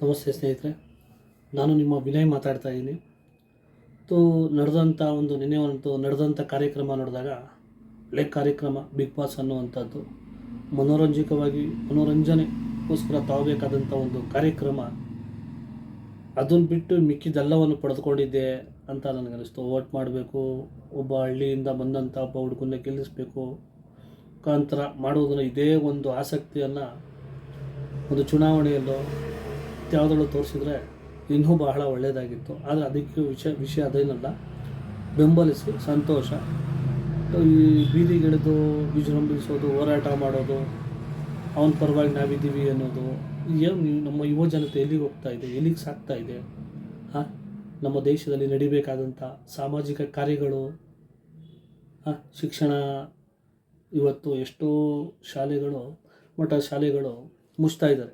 ನಮಸ್ತೆ ಸ್ನೇಹಿತರೆ, ನಾನು ನಿಮ್ಮ ವಿನಯ್ ಮಾತಾಡ್ತಾ ಇದ್ದೀನಿ. ನಡೆದಂಥ ನಡೆದಂಥ ಕಾರ್ಯಕ್ರಮ ನೋಡಿದಾಗ ಒಳ್ಳೆ ಕಾರ್ಯಕ್ರಮ ಬಿಗ್ ಬಾಸ್ ಅನ್ನುವಂಥದ್ದು ಮನೋರಂಜನೆಗೋಸ್ಕರ ತಾವಬೇಕಾದಂಥ ಒಂದು ಕಾರ್ಯಕ್ರಮ. ಅದನ್ನು ಬಿಟ್ಟು ಮಿಕ್ಕಿದೆಲ್ಲವನ್ನು ಪಡೆದುಕೊಂಡಿದ್ದೆ ಅಂತ ನನಗನ್ನಿಸ್ತು. ವೋಟ್ ಮಾಡಬೇಕು, ಒಬ್ಬ ಹಳ್ಳಿಯಿಂದ ಬಂದಂಥ ಒಬ್ಬ ಹುಡುಗನ್ನ ಗೆಲ್ಲಿಸಬೇಕು ಮುಖಾಂತರ ಮಾಡುವುದನ್ನು, ಇದೇ ಒಂದು ಆಸಕ್ತಿಯನ್ನು ಒಂದು ಚುನಾವಣೆಯಲ್ಲೋ ಯಾವುದರಲ್ಲೂ ತೋರಿಸಿದ್ರೆ ಇನ್ನೂ ಬಹಳ ಒಳ್ಳೆಯದಾಗಿತ್ತು. ಆದರೆ ಅದಕ್ಕೆ ವಿಷಯ ಅದೇನಲ್ಲ. ಬೆಂಬಲಿಸಿ ಸಂತೋಷ. ಈ ಬೀದಿಗಿಳಿದು ವಿಜೃಂಭಿಸೋದು, ಹೋರಾಟ ಮಾಡೋದು, ಅವನ ಪರವಾಗಿ ನಾವಿದ್ದೀವಿ ಅನ್ನೋದು, ಏನು ನಮ್ಮ ಯುವ ಜನತೆ ಎಲ್ಲಿಗೆ ಹೋಗ್ತಾ ಇದೆ, ಎಲ್ಲಿಗೆ ಸಾಗ್ತಾ ಇದೆ? ನಮ್ಮ ದೇಶದಲ್ಲಿ ನಡಿಬೇಕಾದಂಥ ಸಾಮಾಜಿಕ ಕಾರ್ಯಗಳು, ಶಿಕ್ಷಣ, ಇವತ್ತು ಎಷ್ಟೋ ಶಾಲೆಗಳು ಶಾಲೆಗಳು ಮುಚ್ತಾ ಇದ್ದಾರೆ.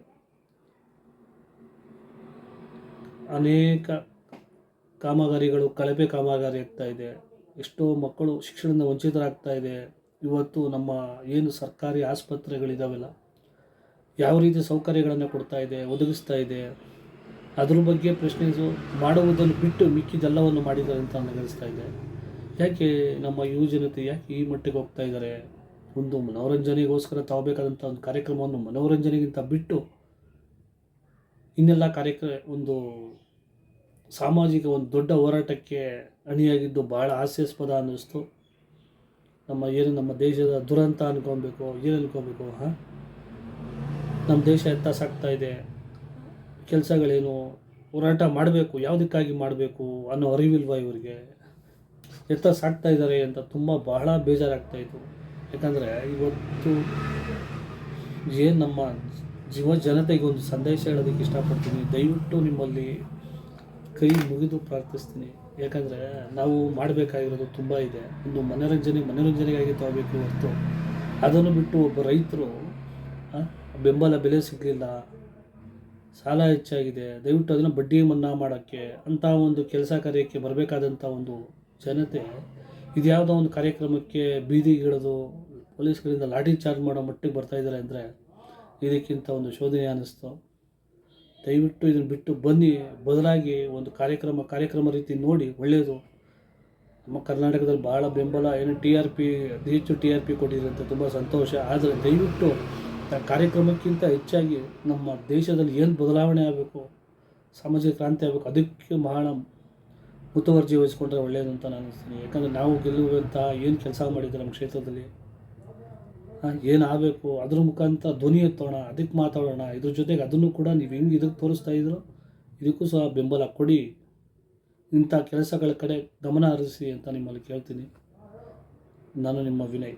ಅನೇಕ ಕಾಮಗಾರಿಗಳು ಕಳಪೆ ಕಾಮಗಾರಿ ಆಗ್ತಾ ಇದೆ. ಎಷ್ಟೋ ಮಕ್ಕಳು ಶಿಕ್ಷಣದಿಂದ ವಂಚಿತರಾಗ್ತಾ ಇದೆ. ಇವತ್ತು ನಮ್ಮ ಏನು ಸರ್ಕಾರಿ ಆಸ್ಪತ್ರೆಗಳಿದ್ದಾವೆಲ್ಲ ಯಾವ ರೀತಿ ಸೌಕರ್ಯಗಳನ್ನು ಕೊಡ್ತಾ ಇದೆ, ಒದಗಿಸ್ತಾ ಇದೆ, ಅದ್ರ ಬಗ್ಗೆ ಪ್ರಶ್ನಿಸು ಮಾಡುವುದನ್ನು ಬಿಟ್ಟು ಮಿಕ್ಕಿದೆಲ್ಲವನ್ನು ಮಾಡಿದ್ದಾರೆ ಅಂತ ನನಗನ್ನಿಸ್ತಾ ಇದೆ. ಯಾಕೆ ನಮ್ಮ ಯುವ ಜನತೆ ಯಾಕೆ ಈ ಮಟ್ಟಿಗೆ ಹೋಗ್ತಾ ಇದ್ದಾರೆ? ಒಂದು ಮನೋರಂಜನೆಗೋಸ್ಕರ ತಾವಬೇಕಾದಂಥ ಒಂದು ಕಾರ್ಯಕ್ರಮವನ್ನು ಮನೋರಂಜನೆಗಿಂತ ಬಿಟ್ಟು ಇನ್ನೆಲ್ಲ ಒಂದು ಸಾಮಾಜಿಕ ಒಂದು ದೊಡ್ಡ ಹೋರಾಟಕ್ಕೆ ಅಣಿಯಾಗಿದ್ದು ಭಾಳ ಹಾಸ್ಯಾಸ್ಪದ ಅನ್ನಿಸ್ತು. ನಮ್ಮ ದೇಶದ ದುರಂತ ಅನ್ಕೊಬೇಕು, ಏನು ಅನ್ಕೊಬೇಕು? ನಮ್ಮ ದೇಶ ಎತ್ತ ಸಾಗ್ತಾ ಇದೆ, ಕೆಲಸಗಳೇನು, ಹೋರಾಟ ಮಾಡಬೇಕು, ಯಾವುದಕ್ಕಾಗಿ ಮಾಡಬೇಕು ಅನ್ನೋ ಅರಿವಿಲ್ವ ಇವರಿಗೆ? ಎತ್ತ ಸಾಗ್ತಾ ಇದ್ದಾರೆ ಅಂತ ಬಹಳ ಬೇಜಾರಾಗ್ತಾಯಿತ್ತು. ಯಾಕಂದರೆ ಇವತ್ತು ಏನು ನಮ್ಮ ಜನತೆಗೆ ಒಂದು ಸಂದೇಶ ಹೇಳೋದಕ್ಕೆ ಇಷ್ಟಪಡ್ತೀನಿ. ದಯವಿಟ್ಟು ನಿಮ್ಮಲ್ಲಿ ಕೈ ಮುಗಿದು ಪ್ರಾರ್ಥಿಸ್ತೀನಿ. ಯಾಕಂದರೆ ನಾವು ಮಾಡಬೇಕಾಗಿರೋದು ತುಂಬ ಇದೆ. ಒಂದು ಮನೋರಂಜನೆಗಾಗಿ ತಗೋಬೇಕು ಹೊರತು ಅದನ್ನು ಬಿಟ್ಟು ಒಬ್ಬ ರೈತರು ಬೆಂಬಲ ಬೆಲೆ ಸಿಗಲಿಲ್ಲ, ಸಾಲ ಹೆಚ್ಚಾಗಿದೆ, ದಯವಿಟ್ಟು ಅದನ್ನು ಬಡ್ಡಿ ಮನ್ನಾ ಮಾಡೋಕ್ಕೆ ಅಂತ ಒಂದು ಕೆಲಸ ಕಾರ್ಯಕ್ಕೆ ಬರಬೇಕಾದಂಥ ಒಂದು ಜನತೆ ಇದ್ಯಾವುದೋ ಒಂದು ಕಾರ್ಯಕ್ರಮಕ್ಕೆ ಬೀದಿಗಿಳಿದು ಪೊಲೀಸ್ಗಳಿಂದ ಲಾಠಿ ಚಾರ್ಜ್ ಮಾಡೋ ಮಟ್ಟಿಗೆ ಬರ್ತಾಯಿದ್ದಾರೆ ಅಂದರೆ ಇದಕ್ಕಿಂತ ಒಂದು ಶೋಧನೆ ಅನ್ನಿಸ್ತು. ದಯವಿಟ್ಟು ಇದನ್ನು ಬಿಟ್ಟು ಬನ್ನಿ, ಬದಲಾಗಿ ಒಂದು ಕಾರ್ಯಕ್ರಮ ರೀತಿ ನೋಡಿ, ಒಳ್ಳೆಯದು. ನಮ್ಮ ಕರ್ನಾಟಕದಲ್ಲಿ ಭಾಳ ಬೆಂಬಲ, ಏನು TRP ಅತಿ ಹೆಚ್ಚು TRP ಕೊಟ್ಟಿದ್ರಂತೆ, ತುಂಬ ಸಂತೋಷ. ಆದರೆ ದಯವಿಟ್ಟು ಕಾರ್ಯಕ್ರಮಕ್ಕಿಂತ ಹೆಚ್ಚಾಗಿ ನಮ್ಮ ದೇಶದಲ್ಲಿ ಏನು ಬದಲಾವಣೆ ಆಗಬೇಕು, ಸಾಮಾಜಿಕ ಕ್ರಾಂತಿ ಆಗಬೇಕು, ಅದಕ್ಕೆ ಬಹಳ ಮುತುವರ್ಜಿ ವಹಿಸ್ಕೊಂಡ್ರೆ ಒಳ್ಳೆಯದು ಅಂತ ನಾನು ಅನಿಸ್ತೀನಿ. ಯಾಕಂದರೆ ನಾವು ಗೆಲ್ಲುವಂಥ ಏನು ಕೆಲಸ ಮಾಡಿದ್ದಾರೆ ನಮ್ಮ ಕ್ಷೇತ್ರದಲ್ಲಿ, ಏನಾಗಬೇಕು, ಅದ್ರ ಮುಖಾಂತರ ಧ್ವನಿ ಎತ್ತೋಣ, ಅದಕ್ಕೆ ಮಾತಾಡೋಣ. ಇದ್ರ ಜೊತೆಗೆ ಅದನ್ನು ಕೂಡ ನೀವು ಹೆಂಗೆ ಇದಕ್ಕೆ ತೋರಿಸ್ತಾ ಇದ್ರು ಇದಕ್ಕೂ ಸಹ ಬೆಂಬಲ ಕೊಡಿ. ಇಂಥ ಕೆಲಸಗಳ ಕಡೆ ಗಮನ ಹರಿಸಿ ಅಂತ ನಿಮ್ಮಲ್ಲಿ ಕೇಳ್ತೀನಿ. ನಾನು ನಿಮ್ಮ ವಿನಯ್.